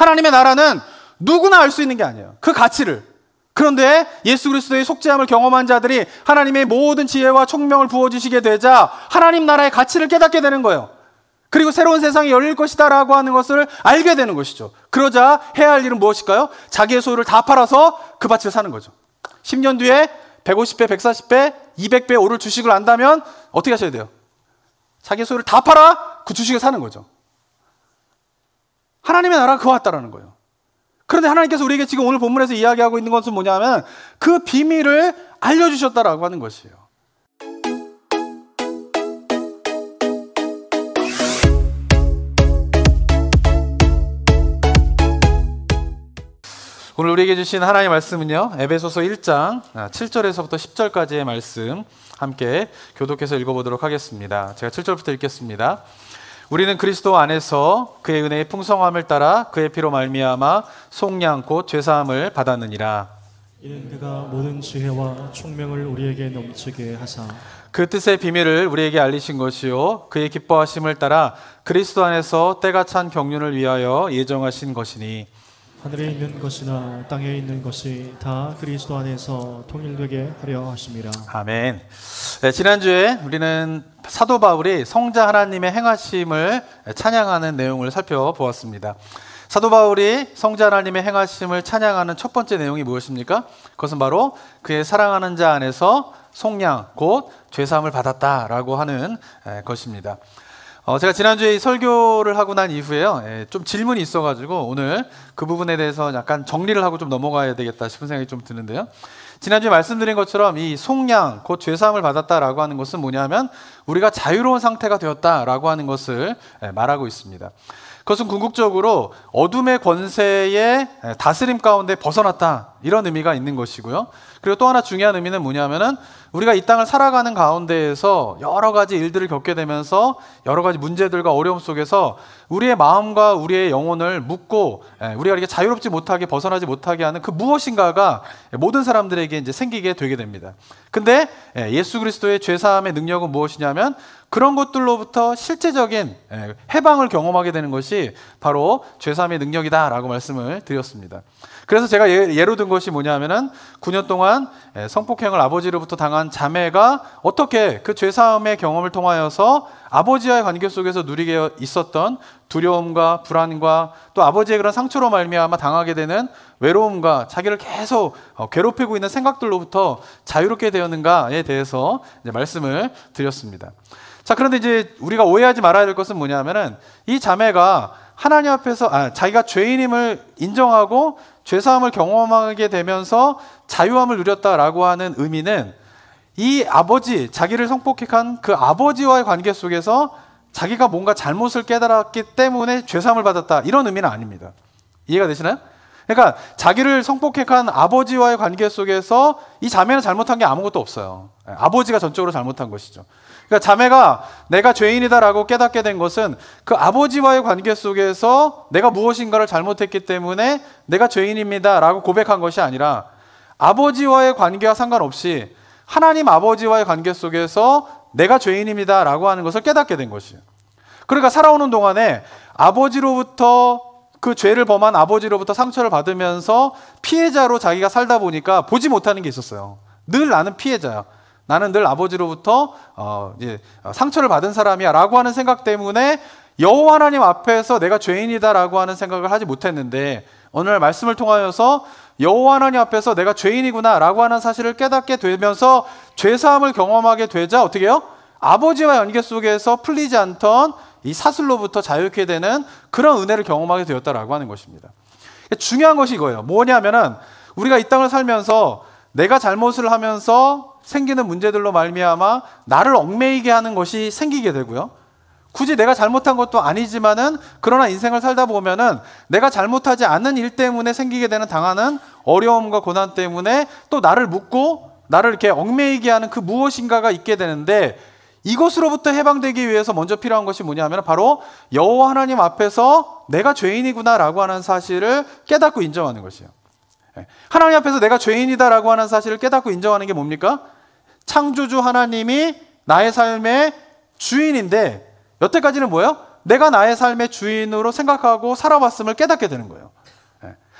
하나님의 나라는 누구나 알 수 있는 게 아니에요. 그 가치를. 그런데 예수 그리스도의 속죄함을 경험한 자들이 하나님의 모든 지혜와 총명을 부어주시게 되자 하나님 나라의 가치를 깨닫게 되는 거예요. 그리고 새로운 세상이 열릴 것이다 라고 하는 것을 알게 되는 것이죠. 그러자 해야 할 일은 무엇일까요? 자기의 소유를 다 팔아서 그 밭을 사는 거죠. 10년 뒤에 150배, 140배, 200배 오를 주식을 안다면 어떻게 하셔야 돼요? 자기의 소유를 다 팔아 그 주식을 사는 거죠. 하나님의 나라가 그와 같다라는 거예요. 그런데 하나님께서 우리에게 지금 오늘 본문에서 이야기하고 있는 것은 뭐냐면 그 비밀을 알려주셨다라고 하는 것이에요. 오늘 우리에게 주신 하나님의 말씀은요, 에베소서 1장 7절에서부터 10절까지의 말씀 함께 교독해서 읽어보도록 하겠습니다. 제가 7절부터 읽겠습니다. 우리는 그리스도 안에서 그의 은혜의 풍성함을 따라 그의 피로 말미암아 속량 곧 죄사함을 받았느니라. 이는 그가 모든 지혜와 총명을 우리에게 넘치게 하사 그 뜻의 비밀을 우리에게 알리신 것이요 그의 기뻐하심을 따라 그리스도 안에서 때가 찬 경륜을 위하여 예정하신 것이니 하늘에 있는 것이나 땅에 있는 것이 다 그리스도 안에서 통일되게 하려 하심이라. 아멘. 네, 지난주에 우리는 사도 바울이 성자 하나님의 행하심을 찬양하는 내용을 살펴보았습니다. 사도 바울이 성자 하나님의 행하심을 찬양하는 첫 번째 내용이 무엇입니까? 그것은 바로 그의 사랑하는 자 안에서 속량 곧 죄사함을 받았다라고 하는 것입니다. 제가 지난주에 설교를 하고 난 이후에요, 좀 질문이 있어가지고 오늘 그 부분에 대해서 약간 정리를 하고 좀 넘어가야 되겠다 싶은 생각이 좀 드는데요. 지난주에 말씀드린 것처럼 이 속량 곧 죄사함을 받았다라고 하는 것은 뭐냐면 우리가 자유로운 상태가 되었다라고 하는 것을 말하고 있습니다. 그것은 궁극적으로 어둠의 권세의 다스림 가운데 벗어났다, 이런 의미가 있는 것이고요. 그리고 또 하나 중요한 의미는 뭐냐면은 우리가 이 땅을 살아가는 가운데에서 여러 가지 일들을 겪게 되면서 여러 가지 문제들과 어려움 속에서 우리의 마음과 우리의 영혼을 묶고 우리가 이렇게 자유롭지 못하게 벗어나지 못하게 하는 그 무엇인가가 모든 사람들에게 이제 생기게 되게 됩니다. 근데 예수 그리스도의 죄사함의 능력은 무엇이냐면 그런 것들로부터 실제적인 해방을 경험하게 되는 것이 바로 죄사함의 능력이다라고 말씀을 드렸습니다. 그래서 제가 예로 든 것이 뭐냐면은 9년 동안 성폭행을 아버지로부터 당한 자매가 어떻게 그 죄사함의 경험을 통하여서 아버지와의 관계 속에서 누리게 있었던 두려움과 불안과 또 아버지의 그런 상처로 말미암아 당하게 되는 외로움과 자기를 계속 괴롭히고 있는 생각들로부터 자유롭게 되었는가에 대해서 이제 말씀을 드렸습니다. 자, 그런데 이제 우리가 오해하지 말아야 될 것은 뭐냐면은 이 자매가 하나님 앞에서 자기가 죄인임을 인정하고 죄사함을 경험하게 되면서 자유함을 누렸다라고 하는 의미는 이 아버지, 자기를 성폭행한 그 아버지와의 관계 속에서 자기가 뭔가 잘못을 깨달았기 때문에 죄사함을 받았다, 이런 의미는 아닙니다. 이해가 되시나요? 그러니까 자기를 성폭행한 아버지와의 관계 속에서 이 자매는 잘못한 게 아무것도 없어요. 아버지가 전적으로 잘못한 것이죠. 그러니까 자매가 내가 죄인이다라고 깨닫게 된 것은 그 아버지와의 관계 속에서 내가 무엇인가를 잘못했기 때문에 내가 죄인입니다라고 고백한 것이 아니라 아버지와의 관계와 상관없이 하나님 아버지와의 관계 속에서 내가 죄인입니다라고 하는 것을 깨닫게 된 것이에요. 그러니까 살아오는 동안에 아버지로부터 그 죄를 범한 아버지로부터 상처를 받으면서 피해자로 자기가 살다 보니까 보지 못하는 게 있었어요. 늘 나는 피해자야. 나는 늘 아버지로부터 상처를 받은 사람이야 라고 하는 생각 때문에 여호와 하나님 앞에서 내가 죄인이다 라고 하는 생각을 하지 못했는데 오늘 말씀을 통하여서 여호와 하나님 앞에서 내가 죄인이구나 라고 하는 사실을 깨닫게 되면서 죄사함을 경험하게 되자 어떻게 해요? 아버지와 관계 속에서 풀리지 않던 이 사슬로부터 자유케 되는 그런 은혜를 경험하게 되었다라고 하는 것입니다. 중요한 것이 이거예요. 뭐냐면은 우리가 이 땅을 살면서 내가 잘못을 하면서 생기는 문제들로 말미암아 나를 얽매이게 하는 것이 생기게 되고요. 굳이 내가 잘못한 것도 아니지만은 그러나 인생을 살다 보면은 내가 잘못하지 않은 일 때문에 생기게 되는 당하는 어려움과 고난 때문에 또 나를 묶고 나를 이렇게 얽매이게 하는 그 무엇인가가 있게 되는데 이것으로부터 해방되기 위해서 먼저 필요한 것이 뭐냐면 바로 여호와 하나님 앞에서 내가 죄인이구나라고 하는 사실을 깨닫고 인정하는 것이에요. 하나님 앞에서 내가 죄인이다라고 하는 사실을 깨닫고 인정하는 게 뭡니까? 창조주 하나님이 나의 삶의 주인인데 여태까지는 뭐예요? 내가 나의 삶의 주인으로 생각하고 살아왔음을 깨닫게 되는 거예요.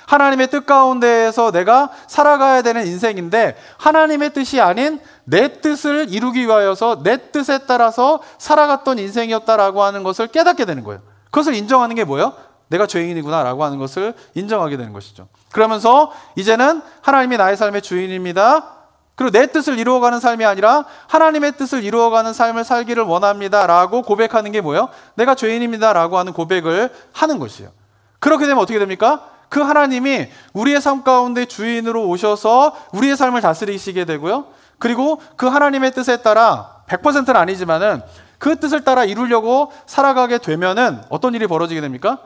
하나님의 뜻 가운데에서 내가 살아가야 되는 인생인데 하나님의 뜻이 아닌 내 뜻을 이루기 위하여서 내 뜻에 따라서 살아갔던 인생이었다라고 하는 것을 깨닫게 되는 거예요. 그것을 인정하는 게 뭐예요? 내가 죄인이구나 라고 하는 것을 인정하게 되는 것이죠. 그러면서 이제는 하나님이 나의 삶의 주인입니다. 그리고 내 뜻을 이루어가는 삶이 아니라 하나님의 뜻을 이루어가는 삶을 살기를 원합니다 라고 고백하는 게 뭐예요? 내가 죄인입니다 라고 하는 고백을 하는 것이에요. 그렇게 되면 어떻게 됩니까? 그 하나님이 우리의 삶 가운데 주인으로 오셔서 우리의 삶을 다스리시게 되고요. 그리고 그 하나님의 뜻에 따라 100%는 아니지만은 그 뜻을 따라 이루려고 살아가게 되면은 어떤 일이 벌어지게 됩니까?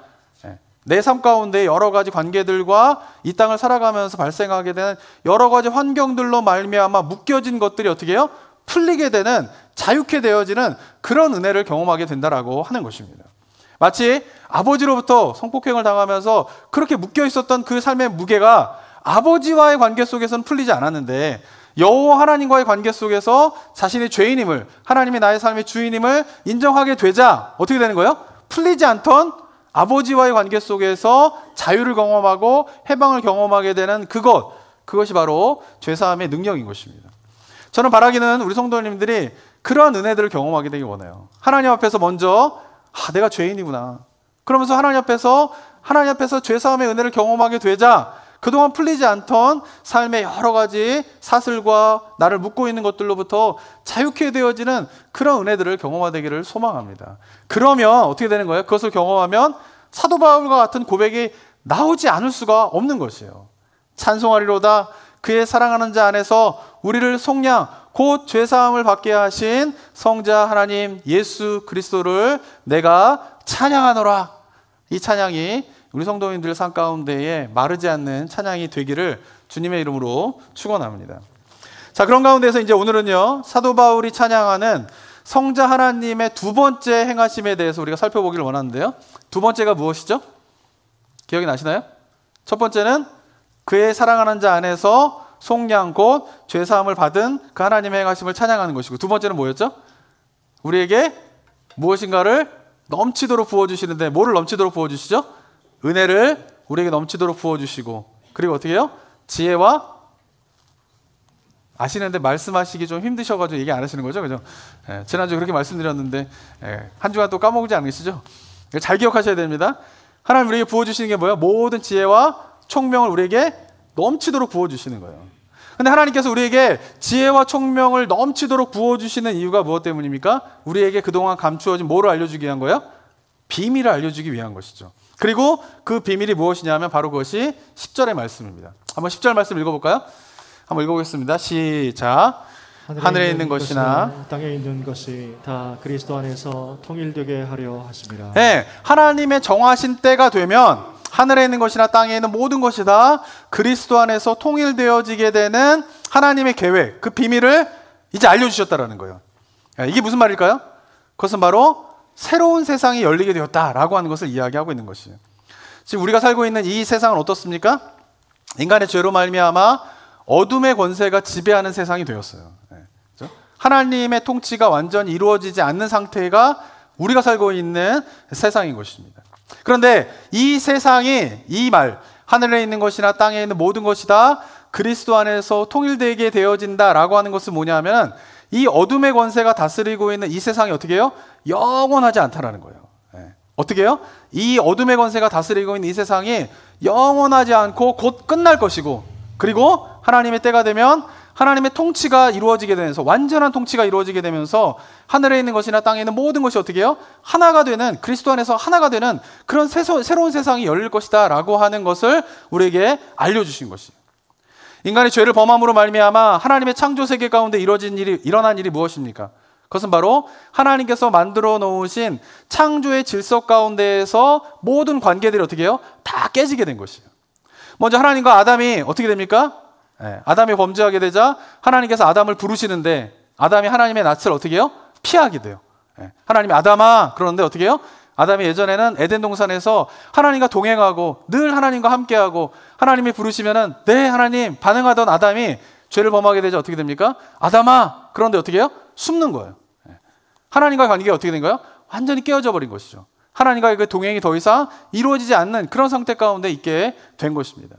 내 삶 가운데 여러 가지 관계들과 이 땅을 살아가면서 발생하게 되는 여러 가지 환경들로 말미암아 묶여진 것들이 어떻게 해요? 풀리게 되는, 자유케 되어지는 그런 은혜를 경험하게 된다라고 하는 것입니다. 마치 아버지로부터 성폭행을 당하면서 그렇게 묶여 있었던 그 삶의 무게가 아버지와의 관계 속에서는 풀리지 않았는데 여호와 하나님과의 관계 속에서 자신의 죄인임을, 하나님이 나의 삶의 주인임을 인정하게 되자 어떻게 되는 거예요? 풀리지 않던 아버지와의 관계 속에서 자유를 경험하고 해방을 경험하게 되는 그것이 바로 죄사함의 능력인 것입니다. 저는 바라기는 우리 성도님들이 그러한 은혜들을 경험하게 되길 원해요. 하나님 앞에서 먼저 내가 죄인이구나. 그러면서 하나님 앞에서 죄사함의 은혜를 경험하게 되자 그동안 풀리지 않던 삶의 여러 가지 사슬과 나를 묶고 있는 것들로부터 자유케 되어지는 그런 은혜들을 경험하기를 소망합니다. 그러면 어떻게 되는 거예요? 그것을 경험하면 사도 바울과 같은 고백이 나오지 않을 수가 없는 것이에요. 찬송하리로다 그의 사랑하는 자 안에서 우리를 속량 곧 죄사함을 받게 하신 성자 하나님 예수 그리스도를 내가 찬양하노라. 이 찬양이 우리 성도님들 삶 가운데에 마르지 않는 찬양이 되기를 주님의 이름으로 축원합니다. 자, 그런 가운데서 이제 오늘은요 사도 바울이 찬양하는 성자 하나님의 두 번째 행하심에 대해서 우리가 살펴보기를 원하는데요. 두 번째가 무엇이죠? 기억이 나시나요? 첫 번째는 그의 사랑하는 자 안에서 속량 곧 죄사함을 받은 그 하나님의 행하심을 찬양하는 것이고, 두 번째는 뭐였죠? 우리에게 무엇인가를 넘치도록 부어주시는데 뭐를 넘치도록 부어주시죠? 은혜를 우리에게 넘치도록 부어주시고, 그리고 어떻게 해요? 지혜와, 아시는데 말씀하시기 좀 힘드셔가지고 얘기 안 하시는 거죠? 그죠? 지난주에 그렇게 말씀드렸는데 한 주간 또 까먹지 않으시죠? 잘 기억하셔야 됩니다. 하나님 우리에게 부어주시는 게 뭐예요? 모든 지혜와 총명을 우리에게 넘치도록 부어주시는 거예요. 근데 하나님께서 우리에게 지혜와 총명을 넘치도록 부어주시는 이유가 무엇 때문입니까? 우리에게 그동안 감추어진 뭐를 알려주기 위한 거예요? 비밀을 알려주기 위한 것이죠. 그리고 그 비밀이 무엇이냐면 바로 그것이 10절의 말씀입니다. 한번 10절 말씀 읽어볼까요? 한번 읽어보겠습니다. 시작. 하늘에 있는 것이나 땅에 있는 것이 다 그리스도 안에서 통일되게 하려 하십니다. 네, 하나님의 정하신 때가 되면 하늘에 있는 것이나 땅에 있는 모든 것이 다 그리스도 안에서 통일되어지게 되는 하나님의 계획, 그 비밀을 이제 알려주셨다라는 거예요. 이게 무슨 말일까요? 그것은 바로 새로운 세상이 열리게 되었다라고 하는 것을 이야기하고 있는 것이에요. 지금 우리가 살고 있는 이 세상은 어떻습니까? 인간의 죄로 말미암아 어둠의 권세가 지배하는 세상이 되었어요. 그렇죠? 하나님의 통치가 완전히 이루어지지 않는 상태가 우리가 살고 있는 세상인 것입니다. 그런데 이 세상이 이 말, 하늘에 있는 것이나 땅에 있는 모든 것이 다 그리스도 안에서 통일되게 되어진다라고 하는 것은 뭐냐면 이 어둠의 권세가 다스리고 있는 이 세상이 어떻게 해요? 영원하지 않다라는 거예요. 어떻게 해요? 이 어둠의 권세가 다스리고 있는 이 세상이 영원하지 않고 곧 끝날 것이고, 그리고 하나님의 때가 되면 하나님의 통치가 이루어지게 되면서, 완전한 통치가 이루어지게 되면서 하늘에 있는 것이나 땅에 있는 모든 것이 어떻게 해요? 하나가 되는, 그리스도 안에서 하나가 되는 그런 새로운 세상이 열릴 것이다 라고 하는 것을 우리에게 알려주신 것이에요. 인간이 죄를 범함으로 말미암아 하나님의 창조 세계 가운데 일어난 일이 무엇입니까? 그것은 바로 하나님께서 만들어 놓으신 창조의 질서 가운데에서 모든 관계들이 어떻게 해요? 다 깨지게 된 것이에요. 먼저 하나님과 아담이 어떻게 됩니까? 아담이 범죄하게 되자 하나님께서 아담을 부르시는데 아담이 하나님의 낯을 어떻게 해요? 피하게 돼요. 하나님이 아담아 그러는데 어떻게 해요? 아담이 예전에는 에덴 동산에서 하나님과 동행하고 늘 하나님과 함께하고 하나님이 부르시면은 네 하나님 반응하던 아담이 죄를 범하게 되자 어떻게 됩니까? 아담아 그런데 어떻게 해요? 숨는 거예요. 하나님과의 관계가 어떻게 된 거예요? 완전히 깨어져 버린 것이죠. 하나님과의 그 동행이 더 이상 이루어지지 않는 그런 상태 가운데 있게 된 것입니다.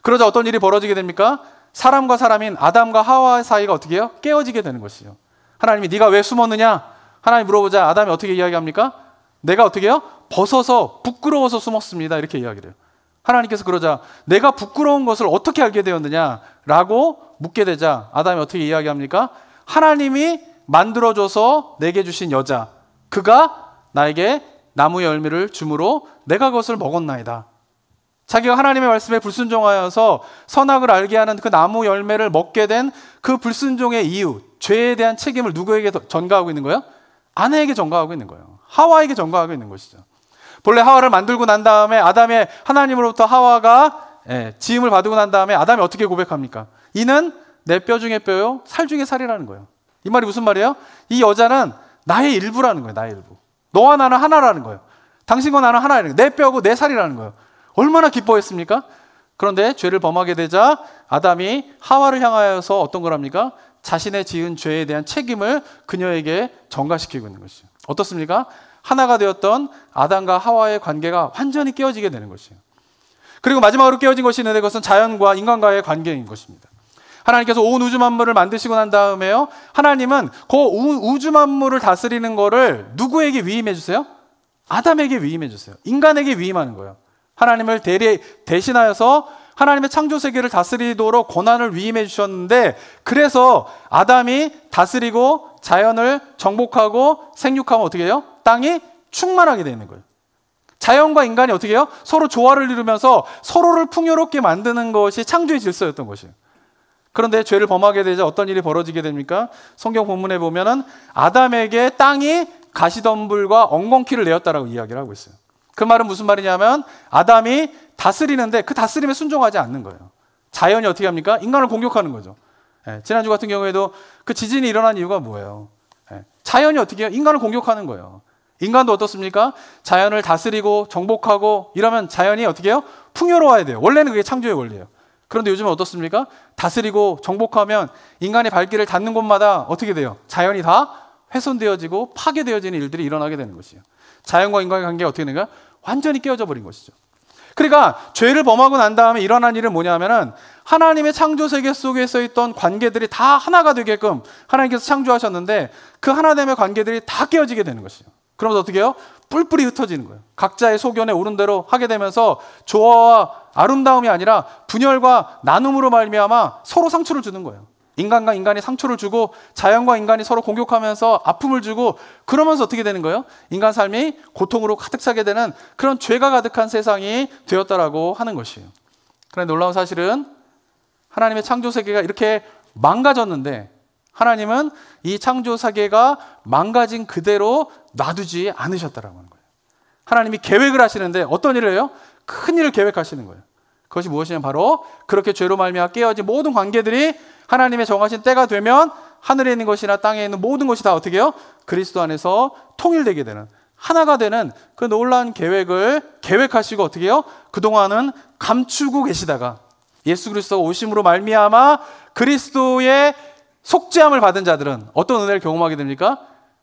그러자 어떤 일이 벌어지게 됩니까? 사람과 사람인 아담과 하와 사이가 어떻게 해요? 깨어지게 되는 것이요. 하나님이 네가 왜 숨었느냐? 하나님 물어보자 아담이 어떻게 이야기합니까? 내가 어떻게 해요? 벗어서 부끄러워서 숨었습니다. 이렇게 이야기를 해요. 하나님께서 그러자 내가 부끄러운 것을 어떻게 알게 되었느냐라고 묻게 되자 아담이 어떻게 이야기합니까? 하나님이 만들어줘서 내게 주신 여자, 그가 나에게 나무 열매를 주므로 내가 그것을 먹었나이다. 자기가 하나님의 말씀에 불순종하여서 선악을 알게 하는 그 나무 열매를 먹게 된 그 불순종의 이유, 죄에 대한 책임을 누구에게 전가하고 있는 거예요? 아내에게 전가하고 있는 거예요. 하와에게 전가하고 있는 것이죠. 본래 하와를 만들고 난 다음에 아담의 하나님으로부터 하와가 지음을 받고 난 다음에 아담이 어떻게 고백합니까? 이는 내 뼈 중에 뼈요 살 중에 살이라는 거예요. 이 말이 무슨 말이에요? 이 여자는 나의 일부라는 거예요. 나의 일부. 너와 나는 하나라는 거예요. 당신과 나는 하나라는 거예요. 내 뼈고 내 살이라는 거예요. 얼마나 기뻐했습니까? 그런데 죄를 범하게 되자 아담이 하와를 향하여서 어떤 거랍니까? 자신의 지은 죄에 대한 책임을 그녀에게 전가시키고 있는 것이죠. 어떻습니까? 하나가 되었던 아담과 하와의 관계가 완전히 깨어지게 되는 것이에요. 그리고 마지막으로 깨어진 것이 있는데 그것은 자연과 인간과의 관계인 것입니다. 하나님께서 온 우주 만물을 만드시고 난 다음에요, 하나님은 그 우주 만물을 다스리는 거를 누구에게 위임해 주세요? 아담에게 위임해 주세요. 인간에게 위임하는 거예요. 하나님을 대신하여서 하나님의 창조 세계를 다스리도록 권한을 위임해 주셨는데, 그래서 아담이 다스리고 자연을 정복하고 생육하면 어떻게 해요? 땅이 충만하게 되는 거예요. 자연과 인간이 어떻게 해요? 서로 조화를 이루면서 서로를 풍요롭게 만드는 것이 창조의 질서였던 것이에요. 그런데 죄를 범하게 되자 어떤 일이 벌어지게 됩니까? 성경 본문에 보면은 아담에게 땅이 가시덤불과 엉겅퀴를 내었다라고 이야기를 하고 있어요. 그 말은 무슨 말이냐면 아담이 다스리는데 그 다스림에 순종하지 않는 거예요. 자연이 어떻게 합니까? 인간을 공격하는 거죠. 지난주 같은 경우에도 그 지진이 일어난 이유가 뭐예요? 자연이 어떻게 해요? 인간을 공격하는 거예요. 인간도 어떻습니까? 자연을 다스리고 정복하고 이러면 자연이 어떻게 해요? 풍요로워야 돼요. 원래는 그게 창조의 원리예요. 그런데 요즘은 어떻습니까? 다스리고 정복하면 인간이 발길을 닿는 곳마다 어떻게 돼요? 자연이 다 훼손되어지고 파괴되어지는 일들이 일어나게 되는 것이에요. 자연과 인간의 관계가 어떻게 되는가? 완전히 깨어져 버린 것이죠. 그러니까 죄를 범하고 난 다음에 일어난 일은 뭐냐면은 하나님의 창조 세계 속에서 있던 관계들이 다 하나가 되게끔 하나님께서 창조하셨는데 그 하나됨의 관계들이 다 깨어지게 되는 것이에요. 그러면서 어떻게 해요? 뿔뿔이 흩어지는 거예요. 각자의 소견에 오른 대로 하게 되면서 조화와 아름다움이 아니라 분열과 나눔으로 말미암아 서로 상처를 주는 거예요. 인간과 인간이 상처를 주고 자연과 인간이 서로 공격하면서 아픔을 주고, 그러면서 어떻게 되는 거예요? 인간 삶이 고통으로 가득 차게 되는 그런 죄가 가득한 세상이 되었다라고 하는 것이에요. 그런데 놀라운 사실은 하나님의 창조 세계가 이렇게 망가졌는데 하나님은 이 창조 세계가 망가진 그대로 놔두지 않으셨다라고 하는 거예요. 하나님이 계획을 하시는데 어떤 일을 해요? 큰 일을 계획하시는 거예요. 그것이 무엇이냐면 바로 그렇게 죄로 말미암아 깨어진 모든 관계들이 하나님의 정하신 때가 되면 하늘에 있는 것이나 땅에 있는 모든 것이 다 어떻게 해요? 그리스도 안에서 통일되게 되는, 하나가 되는 그 놀라운 계획을 계획하시고 어떻게 해요? 그동안은 감추고 계시다가 예수 그리스도가 오심으로 말미암아 그리스도의 속죄함을 받은 자들은 어떤 은혜를 경험하게 됩니까?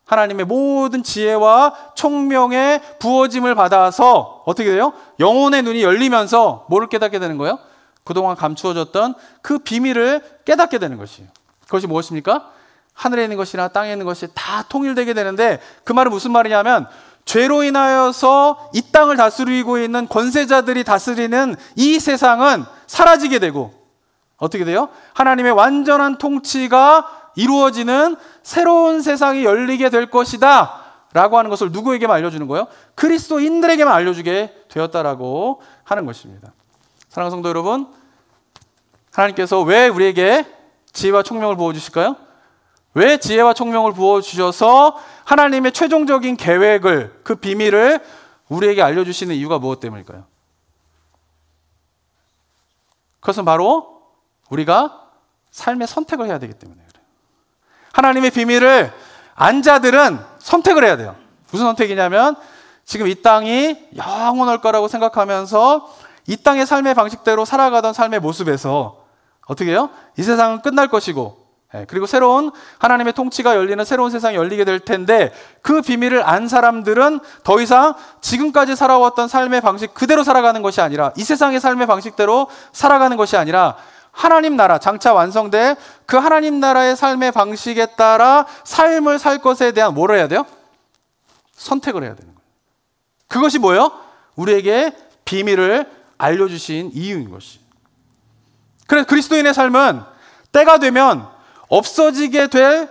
하나님의 모든 지혜와 총명의 부어짐을 받아서 어떻게 돼요? 영혼의 눈이 열리면서 뭐를 깨닫게 되는 거예요? 그동안 감추어졌던 그 비밀을 깨닫게 되는 것이에요. 그것이 무엇입니까? 하늘에 있는 것이나 땅에 있는 것이 다 통일되게 되는데, 그 말은 무슨 말이냐면 죄로 인하여서 이 땅을 다스리고 있는 권세자들이 다스리는 이 세상은 사라지게 되고 어떻게 돼요? 하나님의 완전한 통치가 이루어지는 새로운 세상이 열리게 될 것이다 라고 하는 것을 누구에게만 알려주는 거예요? 그리스도인들에게만 알려주게 되었다라고 하는 것입니다. 사랑하는 성도 여러분, 하나님께서 왜 우리에게 지혜와 총명을 부어주실까요? 왜 지혜와 총명을 부어주셔서 하나님의 최종적인 계획을, 그 비밀을 우리에게 알려주시는 이유가 무엇 때문일까요? 그것은 바로 우리가 삶의 선택을 해야 되기 때문에 그래요. 하나님의 비밀을 안 자들은 선택을 해야 돼요. 무슨 선택이냐면 지금 이 땅이 영원할 거라고 생각하면서 이 땅의 삶의 방식대로 살아가던 삶의 모습에서 어떻게 해요? 이 세상은 끝날 것이고 그리고 새로운 하나님의 통치가 열리는 새로운 세상이 열리게 될 텐데 그 비밀을 안 사람들은 더 이상 지금까지 살아왔던 삶의 방식 그대로 살아가는 것이 아니라 이 세상의 삶의 방식대로 살아가는 것이 아니라 하나님 나라, 장차 완성될 그 하나님 나라의 삶의 방식에 따라 삶을 살 것에 대한 뭐를 해야 돼요? 선택을 해야 되는 거예요. 그것이 뭐예요? 우리에게 비밀을 알려주신 이유인 것이. 그래서 그리스도인의 삶은 때가 되면 없어지게 될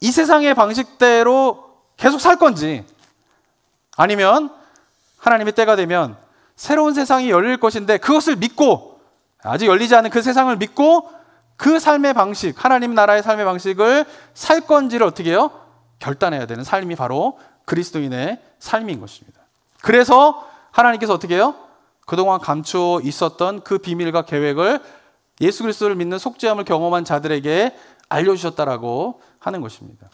이 세상의 방식대로 계속 살 건지 아니면 하나님의 때가 되면 새로운 세상이 열릴 것인데 그것을 믿고 아직 열리지 않은 그 세상을 믿고 그 삶의 방식, 하나님 나라의 삶의 방식을 살 건지를 어떻게 해요? 결단해야 되는 삶이 바로 그리스도인의 삶인 것입니다. 그래서 하나님께서 어떻게 해요? 그동안 감추어 있었던 그 비밀과 계획을 예수 그리스도를 믿는 속죄함을 경험한 자들에게 알려주셨다라고 하는 것입니다.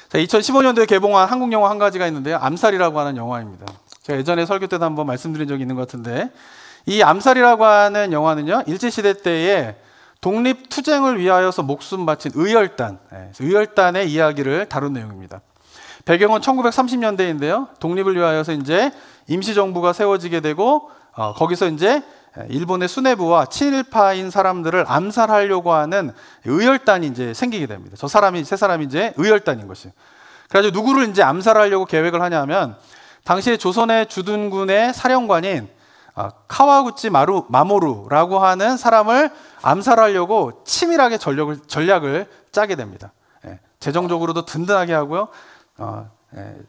자, 2015년도에 개봉한 한국 영화 한 가지가 있는데요. 암살이라고 하는 영화입니다. 제가 예전에 설교 때도 한번 말씀드린 적이 있는 것 같은데 이 암살이라고 하는 영화는요. 일제시대 때에 독립투쟁을 위하여서 목숨 바친 의열단의 이야기를 다룬 내용입니다. 배경은 1930년대인데요. 독립을 위하여서 이제 임시정부가 세워지게 되고 거기서 이제 일본의 수뇌부와 친일파인 사람들을 암살하려고 하는 의열단이 이제 생기게 됩니다. 세 사람이 이제 의열단인 것이. 그래가지고 누구를 이제 암살하려고 계획을 하냐면 당시에 조선의 주둔군의 사령관인 카와구치 마모루라고 하는 사람을 암살하려고 치밀하게 전략을 짜게 됩니다. 재정적으로도 든든하게 하고요.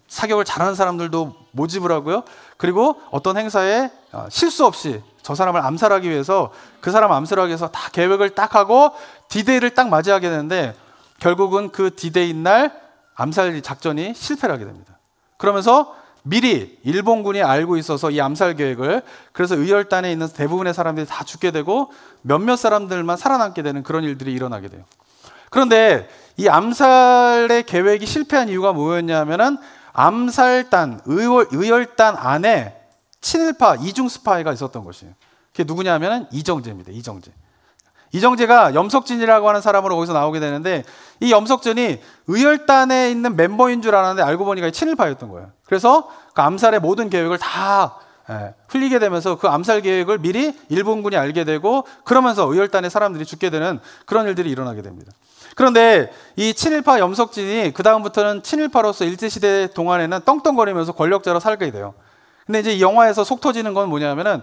사격을 잘하는 사람들도 모집을 하고요. 그리고 어떤 행사에 실수 없이 저 사람을 암살하기 위해서 그 사람을 암살하기 위해서 다 계획을 딱 하고 디데이를 딱 맞이하게 되는데 결국은 그 디데이 날 암살 작전이 실패를 하게 됩니다. 그러면서 미리 일본군이 알고 있어서 이 암살 계획을 그래서 의열단에 있는 대부분의 사람들이 다 죽게 되고 몇몇 사람들만 살아남게 되는 그런 일들이 일어나게 돼요. 그런데 이 암살의 계획이 실패한 이유가 뭐였냐면은 암살단, 의열단 안에 친일파 이중 스파이가 있었던 것이에요. 그게 누구냐면은 이정재입니다. 이정재가 염석진이라고 하는 사람으로 거기서 나오게 되는데 이 염석진이 의열단에 있는 멤버인 줄 알았는데 알고 보니까 친일파였던 거예요. 그래서 그 암살의 모든 계획을 다 흘리게 되면서 그 암살 계획을 미리 일본군이 알게 되고 그러면서 의열단의 사람들이 죽게 되는 그런 일들이 일어나게 됩니다. 그런데 이 친일파 염석진이 그 다음부터는 친일파로서 일제시대 동안에는 떵떵거리면서 권력자로 살게 돼요. 근데 이제 이 영화에서 속 터지는 건 뭐냐면은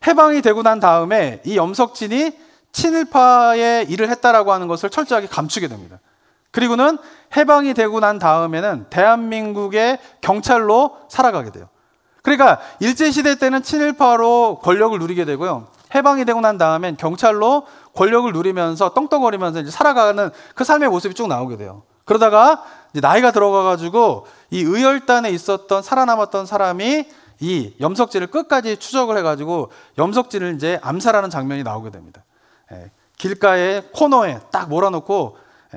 해방이 되고 난 다음에 이 염석진이 친일파의 일을 했다라고 하는 것을 철저하게 감추게 됩니다. 그리고는 해방이 되고 난 다음에는 대한민국의 경찰로 살아가게 돼요. 그러니까 일제시대 때는 친일파로 권력을 누리게 되고요. 해방이 되고 난 다음엔 경찰로 권력을 누리면서 떵떵거리면서 이제 살아가는 그 삶의 모습이 쭉 나오게 돼요. 그러다가 이제 나이가 들어가가지고 이 의열단에 있었던 살아남았던 사람이 이 염석진을 끝까지 추적을 해가지고 염석진을 이제 암살하는 장면이 나오게 됩니다. 길가에 코너에 딱 몰아놓고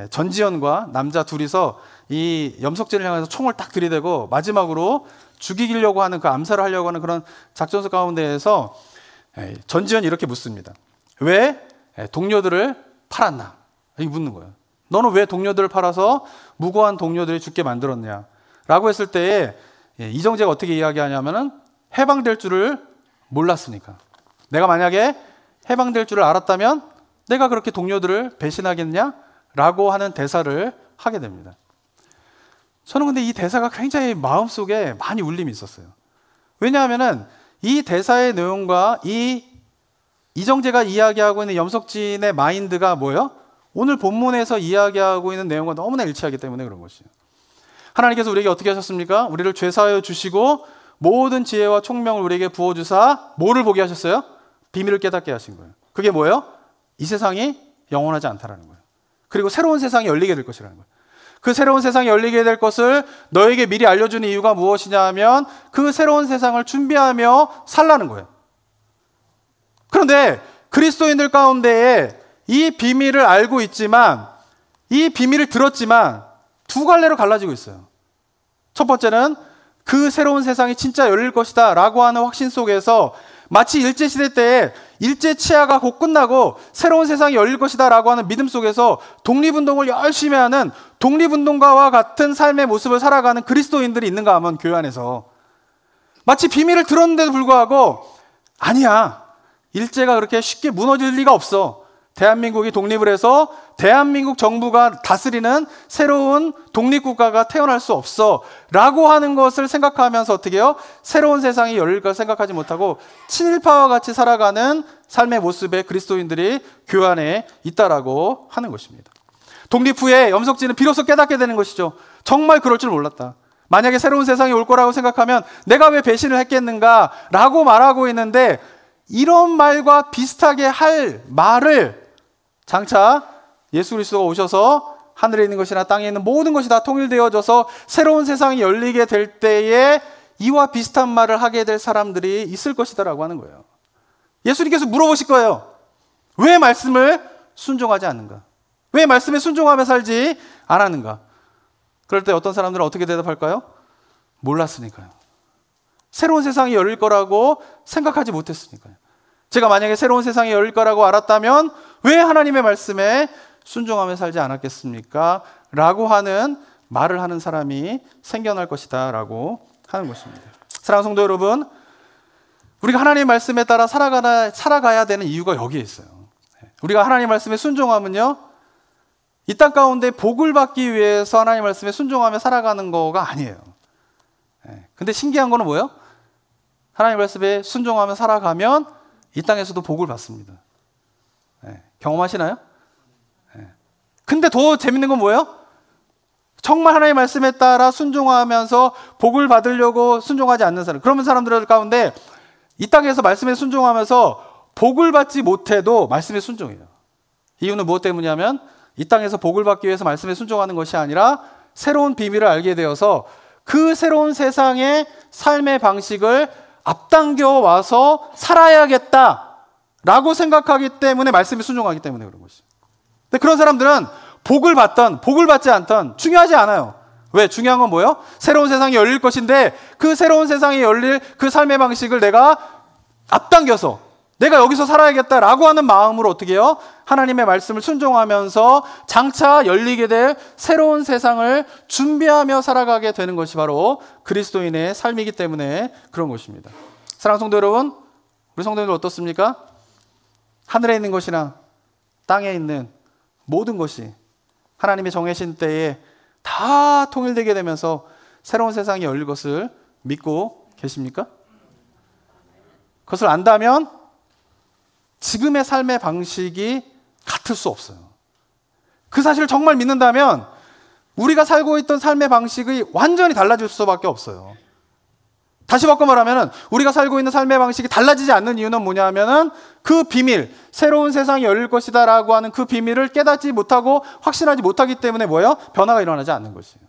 전지현과 남자 둘이서 이 염석진을 향해서 총을 딱 들이대고 마지막으로 죽이려고 하는 그 암살을 하려고 하는 그런 작전서 가운데에서 전지현이 이렇게 묻습니다. 왜 동료들을 팔았나? 이렇게 묻는 거예요. 너는 왜 동료들을 팔아서 무고한 동료들이 죽게 만들었냐? 라고 했을 때에 이정재가 어떻게 이야기하냐면은 해방될 줄을 몰랐으니까. 내가 만약에 해방될 줄을 알았다면 내가 그렇게 동료들을 배신하겠냐? 라고 하는 대사를 하게 됩니다. 저는 근데 이 대사가 굉장히 마음속에 많이 울림이 있었어요. 왜냐하면은 이 대사의 내용과 이정재가 이야기하고 있는 염석진의 마인드가 뭐예요? 오늘 본문에서 이야기하고 있는 내용과 너무나 일치하기 때문에 그런 것이에요. 하나님께서 우리에게 어떻게 하셨습니까? 우리를 죄사하여 주시고 모든 지혜와 총명을 우리에게 부어주사 뭐를 보게 하셨어요? 비밀을 깨닫게 하신 거예요. 그게 뭐예요? 이 세상이 영원하지 않다라는 거예요. 그리고 새로운 세상이 열리게 될 것이라는 거예요. 그 새로운 세상이 열리게 될 것을 너에게 미리 알려주는 이유가 무엇이냐 하면 그 새로운 세상을 준비하며 살라는 거예요. 그런데 그리스도인들 가운데에 이 비밀을 알고 있지만 이 비밀을 들었지만 두 갈래로 갈라지고 있어요. 첫 번째는 그 새로운 세상이 진짜 열릴 것이다 라고 하는 확신 속에서 마치 일제시대 때에 일제 치하가 곧 끝나고 새로운 세상이 열릴 것이다 라고 하는 믿음 속에서 독립운동을 열심히 하는 독립운동가와 같은 삶의 모습을 살아가는 그리스도인들이 있는가 하면 교회 안에서 마치 비밀을 들었는데도 불구하고 아니야, 일제가 그렇게 쉽게 무너질 리가 없어. 대한민국이 독립을 해서 대한민국 정부가 다스리는 새로운 독립국가가 태어날 수 없어 라고 하는 것을 생각하면서 어떻게 해요? 새로운 세상이 열릴 걸 생각하지 못하고 친일파와 같이 살아가는 삶의 모습의 그리스도인들이 교회 안에 있다라고 하는 것입니다. 독립 후에 염석진은 비로소 깨닫게 되는 것이죠. 정말 그럴 줄 몰랐다. 만약에 새로운 세상이 올 거라고 생각하면 내가 왜 배신을 했겠는가 라고 말하고 있는데, 이런 말과 비슷하게 할 말을 장차 예수 그리스도가 오셔서 하늘에 있는 것이나 땅에 있는 모든 것이 다 통일되어져서 새로운 세상이 열리게 될 때에 이와 비슷한 말을 하게 될 사람들이 있을 것이다라고 하는 거예요. 예수님께서 물어보실 거예요. 왜 말씀을 순종하지 않는가? 왜 말씀에 순종하며 살지 않았는가? 그럴 때 어떤 사람들은 어떻게 대답할까요? 몰랐으니까요. 새로운 세상이 열릴 거라고 생각하지 못했으니까요. 제가 만약에 새로운 세상이 열릴 거라고 알았다면 왜 하나님의 말씀에 순종하며 살지 않았겠습니까? 라고 하는 말을 하는 사람이 생겨날 것이다 라고 하는 것입니다. 사랑하는 성도 여러분, 우리가 하나님의 말씀에 따라 살아가야 되는 이유가 여기에 있어요. 우리가 하나님의 말씀에 순종하면요, 이 땅 가운데 복을 받기 위해서 하나님의 말씀에 순종하며 살아가는 거가 아니에요. 근데 신기한 거는 뭐예요? 하나님의 말씀에 순종하며 살아가면 이 땅에서도 복을 받습니다. 경험하시나요? 근데 더 재밌는 건 뭐예요? 정말 하나님의 말씀에 따라 순종하면서 복을 받으려고 순종하지 않는 사람, 그런 사람들 가운데 이 땅에서 말씀에 순종하면서 복을 받지 못해도 말씀에 순종해요. 이유는 무엇 때문이냐면 이 땅에서 복을 받기 위해서 말씀에 순종하는 것이 아니라 새로운 비밀을 알게 되어서 그 새로운 세상의 삶의 방식을 앞당겨 와서 살아야겠다라고 생각하기 때문에 말씀에 순종하기 때문에 그런 것이죠. 근데 그런 사람들은 복을 받던 복을 받지 않던 중요하지 않아요. 왜? 중요한 건 뭐예요? 새로운 세상이 열릴 것인데 그 새로운 세상이 열릴 그 삶의 방식을 내가 앞당겨서 내가 여기서 살아야겠다라고 하는 마음으로 어떻게 해요? 하나님의 말씀을 순종하면서 장차 열리게 될 새로운 세상을 준비하며 살아가게 되는 것이 바로 그리스도인의 삶이기 때문에 그런 것입니다. 사랑하는 성도 여러분, 우리 성도님들 어떻습니까? 하늘에 있는 것이나 땅에 있는 모든 것이 하나님이 정해진 때에 다 통일되게 되면서 새로운 세상이 열릴 것을 믿고 계십니까? 그것을 안다면 지금의 삶의 방식이 같을 수 없어요. 그 사실을 정말 믿는다면 우리가 살고 있던 삶의 방식이 완전히 달라질 수밖에 없어요. 다시 바꿔 말하면 우리가 살고 있는 삶의 방식이 달라지지 않는 이유는 뭐냐 하면은 그 비밀, 새로운 세상이 열릴 것이다 라고 하는 그 비밀을 깨닫지 못하고 확신하지 못하기 때문에 뭐예요? 변화가 일어나지 않는 것이에요.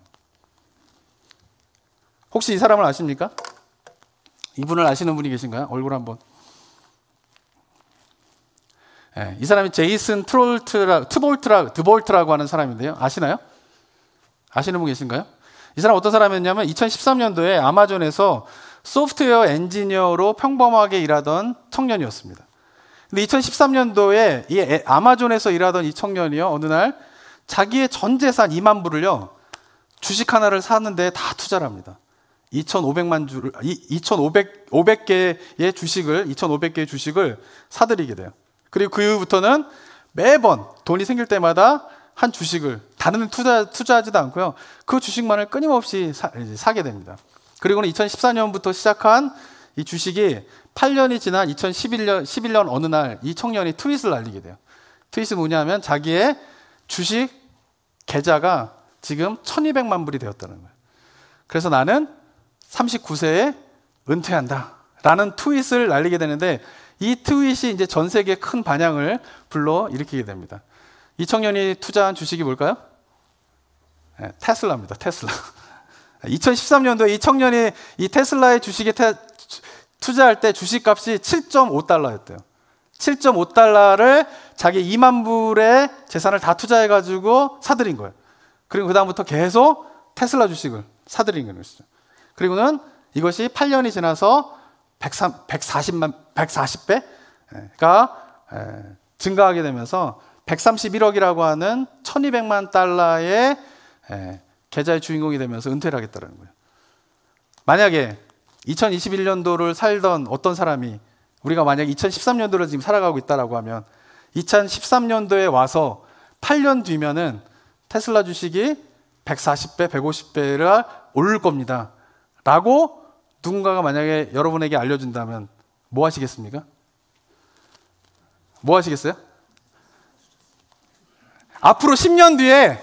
혹시 이 사람을 아십니까? 이분을 아시는 분이 계신가요? 얼굴 한번. 이 사람이 제이슨 드볼트라고 하는 사람인데요. 아시나요? 아시는 분 계신가요? 이 사람 어떤 사람이었냐면 2013년도에 아마존에서 소프트웨어 엔지니어로 평범하게 일하던 청년이었습니다. 근데 2013년도에 이 아마존에서 일하던 이 청년이요, 어느 날 자기의 전 재산 2만 불을요, 주식 하나를 사는데 다 투자를 합니다. 2,500개의 주식을 사들이게 돼요. 그리고 그 이후부터는 매번 돈이 생길 때마다 한 주식을 다른 투자하지도 않고요, 그 주식만을 끊임없이 사게 됩니다. 그리고는 2014년부터 시작한 이 주식이 8년이 지난 2011년 어느 날 이 청년이 트윗을 날리게 돼요. 트윗이 뭐냐면 자기의 주식 계좌가 지금 1,200만 불이 되었다는 거예요. 그래서 나는 39세에 은퇴한다 라는 트윗을 날리게 되는데, 이 트윗이 이제 전 세계에 큰 반향을 불러일으키게 됩니다. 이 청년이 투자한 주식이 뭘까요? 테슬라입니다. 테슬라. 2013년도에 이 청년이 이 테슬라의 주식에 투자할 때 주식값이 7.5달러였대요. 7.5달러를 자기 2만 불의 재산을 다 투자해가지고 사들인 거예요. 그리고 그 다음부터 계속 테슬라 주식을 사들인 것이죠. 그리고는 이것이 8년이 지나서 140배? 증가하게 되면서 131억이라고 하는 1200만 달러의 계좌의 주인공이 되면서 은퇴를 하겠다는 거예요. 만약에 2021년도를 살던 어떤 사람이 우리가 만약에 2013년도를 지금 살아가고 있다라고 하면 2013년도에 와서 8년 뒤면은 테슬라 주식이 140배, 150배를 오를 겁니다. 라고 누군가가 만약에 여러분에게 알려준다면 뭐 하시겠습니까? 뭐 하시겠어요? 앞으로 10년 뒤에,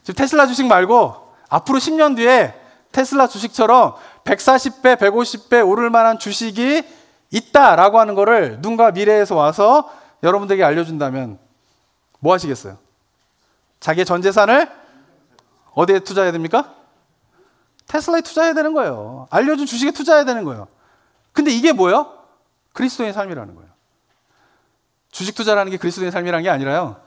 지금 테슬라 주식 말고 앞으로 10년 뒤에 테슬라 주식처럼 140배, 150배 오를 만한 주식이 있다라고 하는 거를 누군가 미래에서 와서 여러분들에게 알려준다면 뭐 하시겠어요? 자기의 전 재산을 어디에 투자해야 됩니까? 테슬라에 투자해야 되는 거예요. 알려준 주식에 투자해야 되는 거예요. 근데 이게 뭐예요? 그리스도인의 삶이라는 거예요. 주식 투자라는 게 그리스도인의 삶이라는 게 아니라요.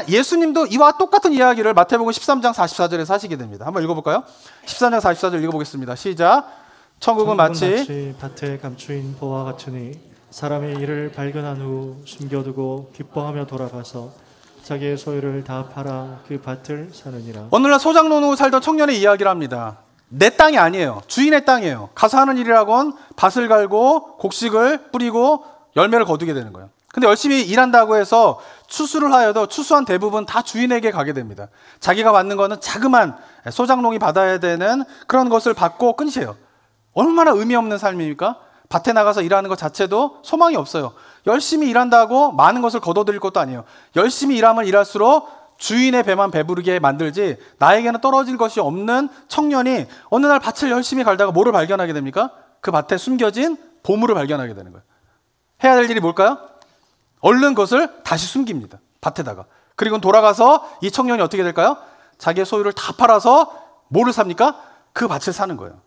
예수님도 이와 똑같은 이야기를 마태복음 13장 44절에서 하시게 됩니다. 한번 읽어볼까요? 13장 44절 읽어보겠습니다. 시작. 천국은 마치 밭에 감추인 보와 같으니 사람이 이를 발견한 후 숨겨두고 기뻐하며 돌아가서 자기의 소유를 다 팔아 그 밭을 사느니라. 오늘날 소작농으로 살던 청년의 이야기를 합니다. 내 땅이 아니에요. 주인의 땅이에요. 가서 하는 일이라곤 밭을 갈고 곡식을 뿌리고 열매를 거두게 되는 거예요. 근데 열심히 일한다고 해서 추수를 하여도 추수한 대부분 다 주인에게 가게 됩니다. 자기가 받는 거는 자그만 소작농이 받아야 되는 그런 것을 받고 끝이에요. 얼마나 의미 없는 삶입니까? 밭에 나가서 일하는 것 자체도 소망이 없어요. 열심히 일한다고 많은 것을 거둬들일 것도 아니에요. 열심히 일하면 일할수록 주인의 배만 배부르게 만들지 나에게는 떨어질 것이 없는 청년이 어느 날 밭을 열심히 갈다가 뭐를 발견하게 됩니까? 그 밭에 숨겨진 보물을 발견하게 되는 거예요. 해야 될 일이 뭘까요? 얼른 그것을 다시 숨깁니다. 밭에다가. 그리고 돌아가서 이 청년이 어떻게 될까요? 자기의 소유를 다 팔아서 뭐를 삽니까? 그 밭을 사는 거예요.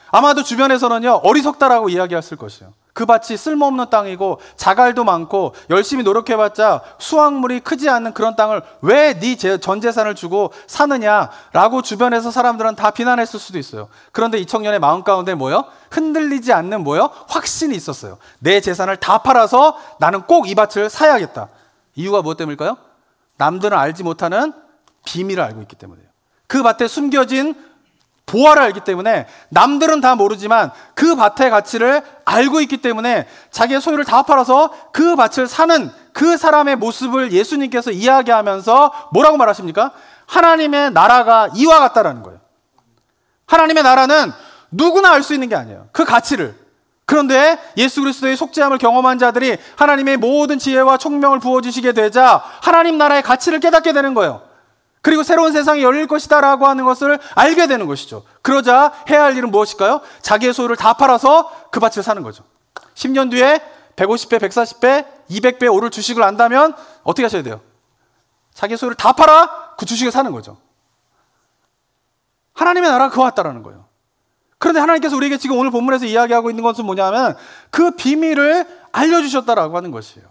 아마도 주변에서는요, 어리석다라고 이야기했을 것이에요. 그 밭이 쓸모없는 땅이고 자갈도 많고 열심히 노력해봤자 수확물이 크지 않는 그런 땅을 왜 네 전 재산을 주고 사느냐라고 주변에서 사람들은 다 비난했을 수도 있어요. 그런데 이 청년의 마음 가운데 뭐요? 흔들리지 않는 뭐요? 확신이 있었어요. 내 재산을 다 팔아서 나는 꼭 이 밭을 사야겠다. 이유가 무엇 때문일까요? 남들은 알지 못하는 비밀을 알고 있기 때문이에요. 그 밭에 숨겨진 보화를 알기 때문에 남들은 다 모르지만 그 밭의 가치를 알고 있기 때문에 자기의 소유를 다 팔아서 그 밭을 사는 그 사람의 모습을 예수님께서 이야기하면서 뭐라고 말하십니까? 하나님의 나라가 이와 같다라는 거예요. 하나님의 나라는 누구나 알 수 있는 게 아니에요. 그 가치를. 그런데 예수 그리스도의 속죄함을 경험한 자들이 하나님의 모든 지혜와 총명을 부어주시게 되자 하나님 나라의 가치를 깨닫게 되는 거예요. 그리고 새로운 세상이 열릴 것이다 라고 하는 것을 알게 되는 것이죠. 그러자 해야 할 일은 무엇일까요? 자기의 소유를 다 팔아서 그 밭을 사는 거죠. 10년 뒤에 150배, 140배, 200배 오를 주식을 안다면 어떻게 하셔야 돼요? 자기의 소유를 다 팔아 그 주식을 사는 거죠. 하나님의 나라가 그와 같다라는 거예요. 그런데 하나님께서 우리에게 지금 오늘 본문에서 이야기하고 있는 것은 뭐냐면 그 비밀을 알려주셨다라고 하는 것이에요.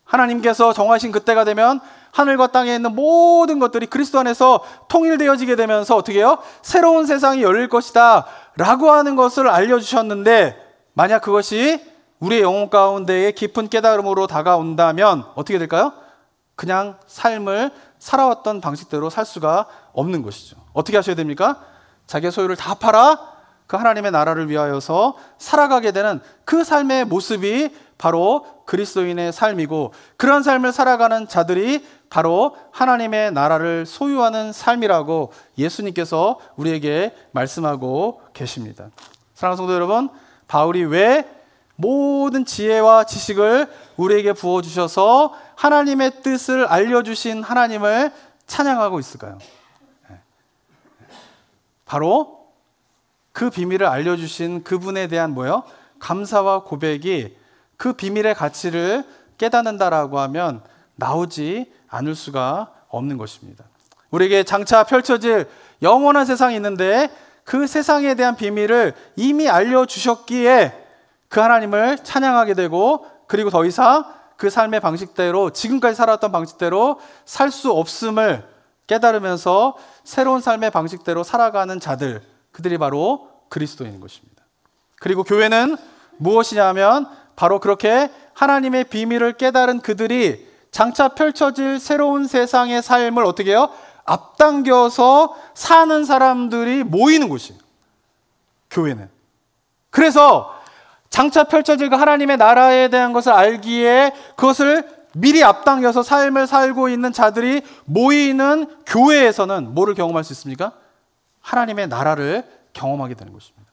하나님께서 정하신 그때가 되면 하늘과 땅에 있는 모든 것들이 그리스도 안에서 통일되어지게 되면서 어떻게 해요? 새로운 세상이 열릴 것이다 라고 하는 것을 알려주셨는데 만약 그것이 우리의 영혼 가운데에 깊은 깨달음으로 다가온다면 어떻게 될까요? 그냥 삶을 살아왔던 방식대로 살 수가 없는 것이죠. 어떻게 하셔야 됩니까? 자기의 소유를 다 팔아 그 하나님의 나라를 위하여서 살아가게 되는 그 삶의 모습이 바로 그리스도인의 삶이고 그런 삶을 살아가는 자들이 바로 하나님의 나라를 소유하는 삶이라고 예수님께서 우리에게 말씀하고 계십니다. 사랑하는 성도 여러분, 바울이 왜 모든 지혜와 지식을 우리에게 부어주셔서 하나님의 뜻을 알려주신 하나님을 찬양하고 있을까요? 바로 그 비밀을 알려주신 그분에 대한 뭐요? 감사와 고백이 그 비밀의 가치를 깨닫는다라고 하면 나오지 않을 수가 없는 것입니다. 우리에게 장차 펼쳐질 영원한 세상이 있는데 그 세상에 대한 비밀을 이미 알려주셨기에 그 하나님을 찬양하게 되고 그리고 더 이상 그 삶의 방식대로 지금까지 살아왔던 방식대로 살 수 없음을 깨달으면서 새로운 삶의 방식대로 살아가는 자들, 그들이 바로 그리스도인인 것입니다. 그리고 교회는 무엇이냐면 바로 그렇게 하나님의 비밀을 깨달은 그들이 장차 펼쳐질 새로운 세상의 삶을 어떻게 해요? 앞당겨서 사는 사람들이 모이는 곳이에요. 교회는. 그래서 장차 펼쳐질 그 하나님의 나라에 대한 것을 알기에 그것을 미리 앞당겨서 삶을 살고 있는 자들이 모이는 교회에서는 뭐를 경험할 수 있습니까? 하나님의 나라를 경험하게 되는 것입니다.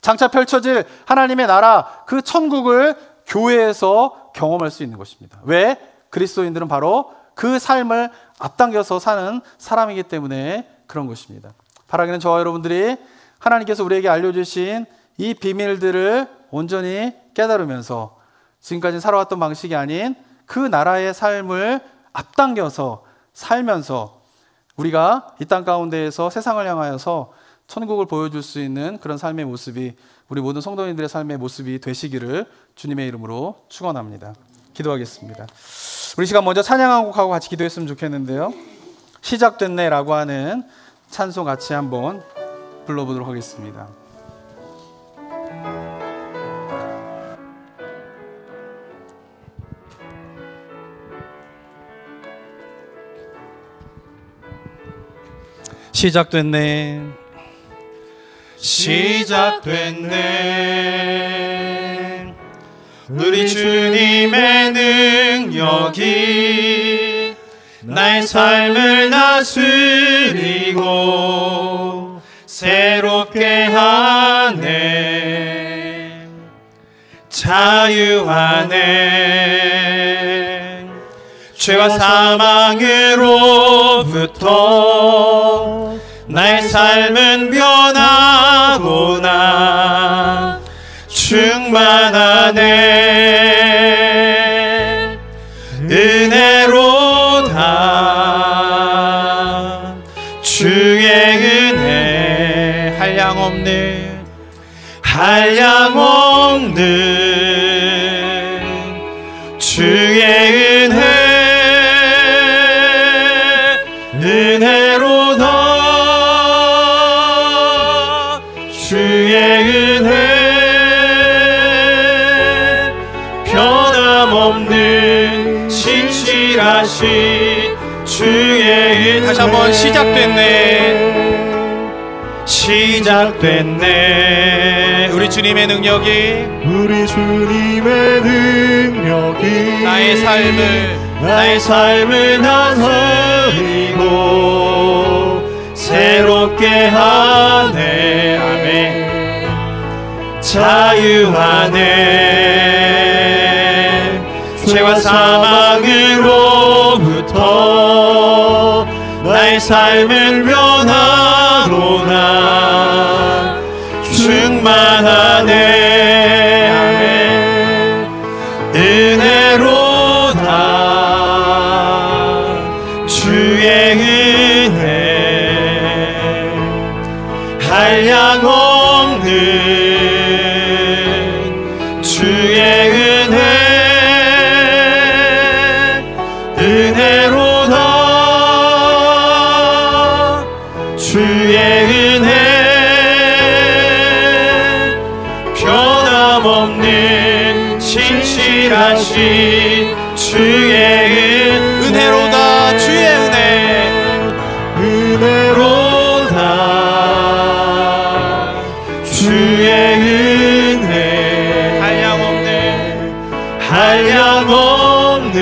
장차 펼쳐질 하나님의 나라, 그 천국을 교회에서 경험할 수 있는 것입니다. 왜? 그리스도인들은 바로 그 삶을 앞당겨서 사는 사람이기 때문에 그런 것입니다. 바라기는 저와 여러분들이 하나님께서 우리에게 알려주신 이 비밀들을 온전히 깨달으면서 지금까지 살아왔던 방식이 아닌 그 나라의 삶을 앞당겨서 살면서 우리가 이 땅 가운데에서 세상을 향하여서 천국을 보여줄 수 있는 그런 삶의 모습이 우리 모든 성도님들의 삶의 모습이 되시기를 주님의 이름으로 축원합니다. 기도하겠습니다. 우리 시간 먼저 찬양 한 곡하고 같이 기도했으면 좋겠는데요. 시작됐네라고 하는 찬송 같이 한번 불러보도록 하겠습니다. 시작됐네, 시작됐네. 우리 주님의 능력이 나의 삶을 다스리고 새롭게 하네. 자유하네. 죄와 사망으로부터 나의 삶은 변하구나. 충만하네. 은혜로다. 주의 은혜 한량없는 주의 은혜 은혜로다. 주의 은혜 변함없는 신실하신 주의 은혜. 다시 한번 시작됐네. 우리 주님의 능력이 나의 삶을 다스리고 새롭게 하네. 아멘. 자유하네. 죄와 사망으로부터 나의 삶은 변하구나. 충만하네. 아멘. 은혜로다. 주의 은혜 한량없는 주의 은혜 은혜로다. 주의 은혜 변함없는 신실하신 주의 은혜로다. 주의 은혜로다. 주의 은혜 한량없는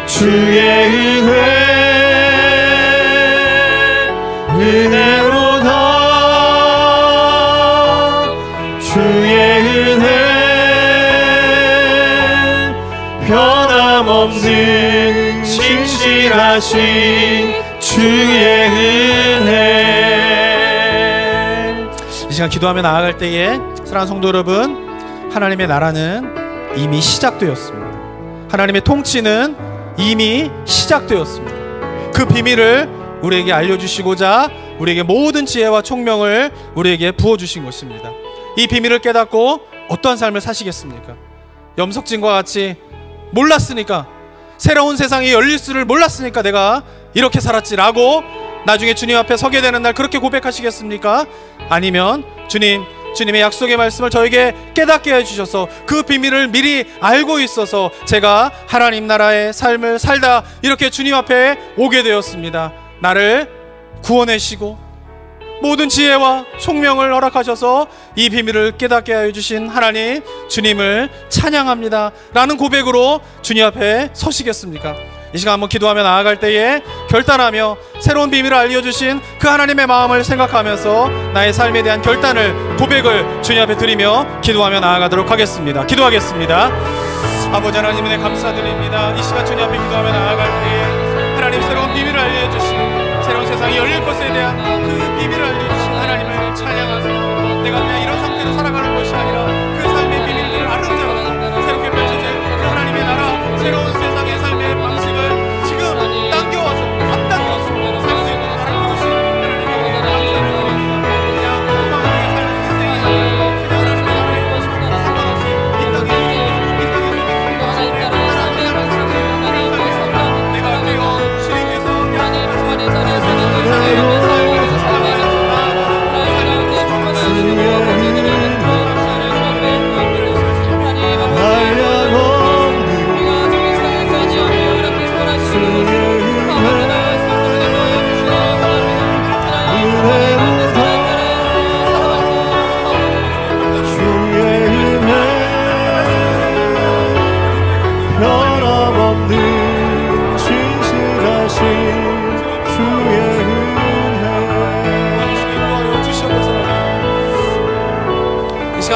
주의 은혜 은혜로다. 주의 은혜 변함없는 신실하신 주의 은혜. 이 시간 기도하며 나아갈 때에 사랑하는 성도 여러분, 하나님의 나라는 이미 시작되었습니다. 하나님의 통치는 이미 시작되었습니다. 그 비밀을 우리에게 알려주시고자 우리에게 모든 지혜와 총명을 우리에게 부어주신 것입니다. 이 비밀을 깨닫고 어떠한 삶을 사시겠습니까? 염석진과 같이 몰랐으니까, 새로운 세상이 열릴 수를 몰랐으니까 내가 이렇게 살았지라고 나중에 주님 앞에 서게 되는 날 그렇게 고백하시겠습니까? 아니면 주님, 주님의 약속의 말씀을 저에게 깨닫게 해주셔서 그 비밀을 미리 알고 있어서 제가 하나님 나라의 삶을 살다 이렇게 주님 앞에 오게 되었습니다. 나를 구원하시고 모든 지혜와 총명을 허락하셔서 이 비밀을 깨닫게 하여 주신 하나님 주님을 찬양합니다 라는 고백으로 주님 앞에 서시겠습니까? 이 시간 한번 기도하며 나아갈 때에 결단하며 새로운 비밀을 알려주신 그 하나님의 마음을 생각하면서 나의 삶에 대한 결단을, 고백을 주님 앞에 드리며 기도하며 나아가도록 하겠습니다. 기도하겠습니다. 아버지 하나님 은혜 감사드립니다. 이 시간 주님 앞에 기도하며 나아갈 때에 하나님 새로운 비밀을 알려주신, 새로운 세상이 열릴 것에 대한 그 비밀을 알려주신 하나님을 찬양하며 내가 그냥 이런 상태로 살아가는 것이 아니라 그 삶의 비밀들을 아름다워 새롭게 펼쳐질 그 하나님의 나라, 새로운 세상의 삶의 방식을 지금 당겨와서 앞당겨서 살 수 있는 나라를 주신 하나님에게 감사를 드립니다. 그냥 건강하게 살는 인생이 아니라 그냥 하나님의 나라의 것과 상관없이 이 땅에서 내가 되어 주님께서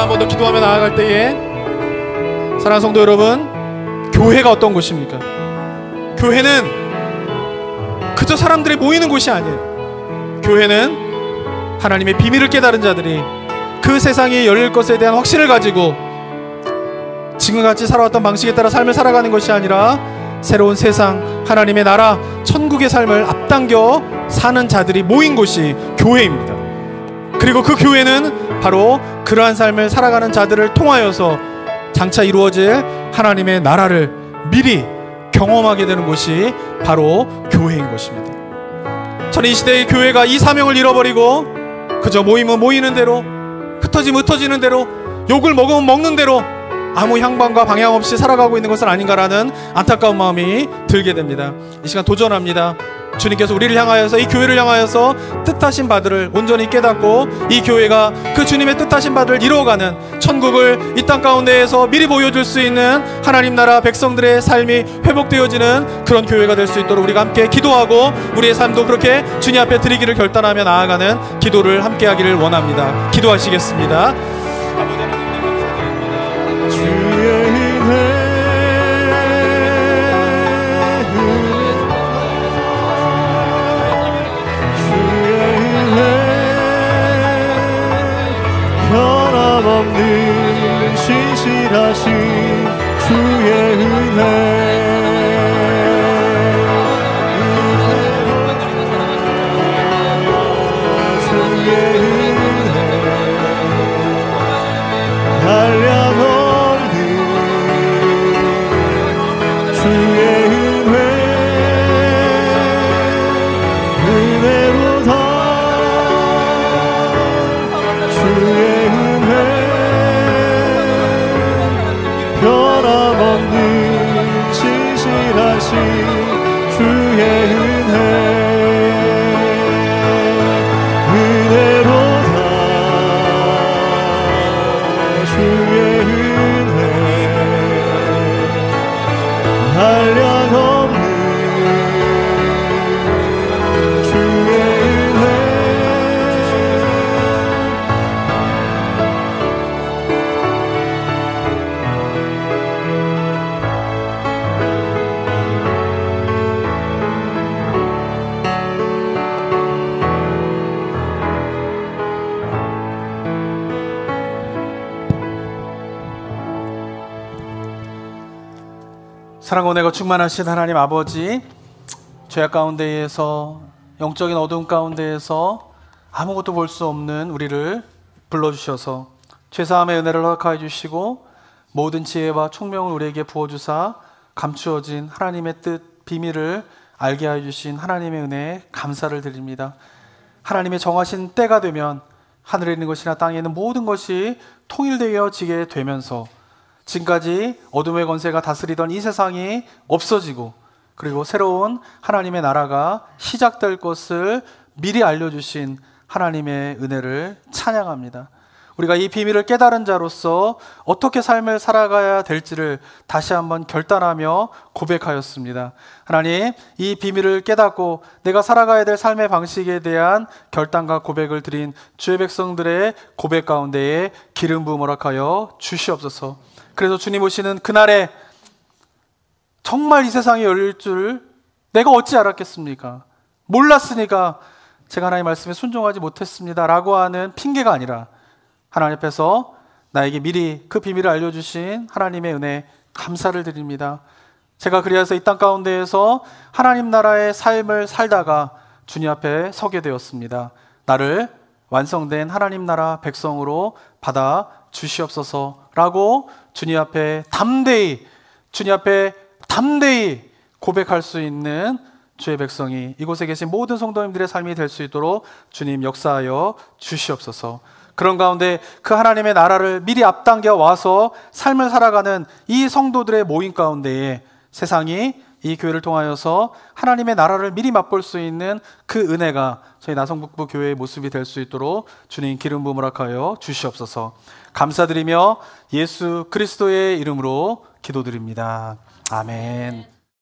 한 번 더 기도하며 나아갈 때에 사랑하는 성도 여러분, 교회가 어떤 곳입니까? 교회는 그저 사람들이 모이는 곳이 아니에요. 교회는 하나님의 비밀을 깨달은 자들이 그 세상이 열릴 것에 대한 확신을 가지고 지금같이 살아왔던 방식에 따라 삶을 살아가는 것이 아니라 새로운 세상, 하나님의 나라, 천국의 삶을 앞당겨 사는 자들이 모인 곳이 교회입니다. 그리고 그 교회는 바로 그러한 삶을 살아가는 자들을 통하여서 장차 이루어질 하나님의 나라를 미리 경험하게 되는 곳이 바로 교회인 것입니다. 저는 이 시대의 교회가 이 사명을 잃어버리고 그저 모이면 모이는 대로, 흩어지면 흩어지는 대로, 욕을 먹으면 먹는 대로 아무 향방과 방향 없이 살아가고 있는 것은 아닌가라는 안타까운 마음이 들게 됩니다. 이 시간 도전합니다. 주님께서 우리를 향하여서, 이 교회를 향하여서 뜻하신 바들을 온전히 깨닫고 이 교회가 그 주님의 뜻하신 바들을 이루어가는, 천국을 이 땅 가운데에서 미리 보여줄 수 있는 하나님 나라 백성들의 삶이 회복되어지는 그런 교회가 될 수 있도록 우리가 함께 기도하고 우리의 삶도 그렇게 주님 앞에 드리기를 결단하며 나아가는 기도를 함께 하기를 원합니다. 기도하시겠습니다. 아버지 하나님, 주의 은혜 변함없는 신실하신 주의 은혜, 주의 은혜, 한량없는 주의 은혜, 은혜로다 주의 변함없는 신실하신 주의 은혜, 은혜로다 주의 은혜, 한량없는 주의 은혜. 사랑과 은혜가 충만하신 하나님 아버지, 죄악 가운데에서, 영적인 어두움 가운데에서 아무것도 볼 수 없는 우리를 불러주셔서 죄사함의 은혜를 허락하여 주시고 모든 지혜와 총명을 우리에게 부어주사 감추어진 하나님의 뜻, 비밀을 알게 하여 주신 하나님의 은혜에 감사를 드립니다. 하나님의 정하신 때가 되면 하늘에 있는 것이나 땅에 있는 모든 것이 통일되어지게 되면서 지금까지 어둠의 권세가 다스리던 이 세상이 없어지고 그리고 새로운 하나님의 나라가 시작될 것을 미리 알려주신 하나님의 은혜를 찬양합니다. 우리가 이 비밀을 깨달은 자로서 어떻게 삶을 살아가야 될지를 다시 한번 결단하며 고백하였습니다. 하나님, 이 비밀을 깨닫고 내가 살아가야 될 삶의 방식에 대한 결단과 고백을 드린 주의 백성들의 고백 가운데에 기름 부음 허락하여 주시옵소서. 그래서 주님 오시는 그날에 정말 이 세상이 열릴 줄 내가 어찌 알았겠습니까? 몰랐으니까 제가 하나님 말씀에 순종하지 못했습니다 라고 하는 핑계가 아니라 하나님 앞에서 나에게 미리 그 비밀을 알려주신 하나님의 은혜 감사를 드립니다. 제가 그리하여서 이 땅 가운데에서 하나님 나라의 삶을 살다가 주님 앞에 서게 되었습니다. 나를 완성된 하나님 나라 백성으로 받아 주시옵소서라고 주님 앞에 담대히 고백할 수 있는 주의 백성이 이곳에 계신 모든 성도님들의 삶이 될 수 있도록 주님 역사하여 주시옵소서. 그런 가운데 그 하나님의 나라를 미리 앞당겨 와서 삶을 살아가는 이 성도들의 모임 가운데에 세상이 이 교회를 통하여서 하나님의 나라를 미리 맛볼 수 있는 그 은혜가 저희 나성북부 교회의 모습이 될 수 있도록 주님 기름 부음 허락하여 주시옵소서. 감사드리며 예수 그리스도의 이름으로 기도드립니다. 아멘.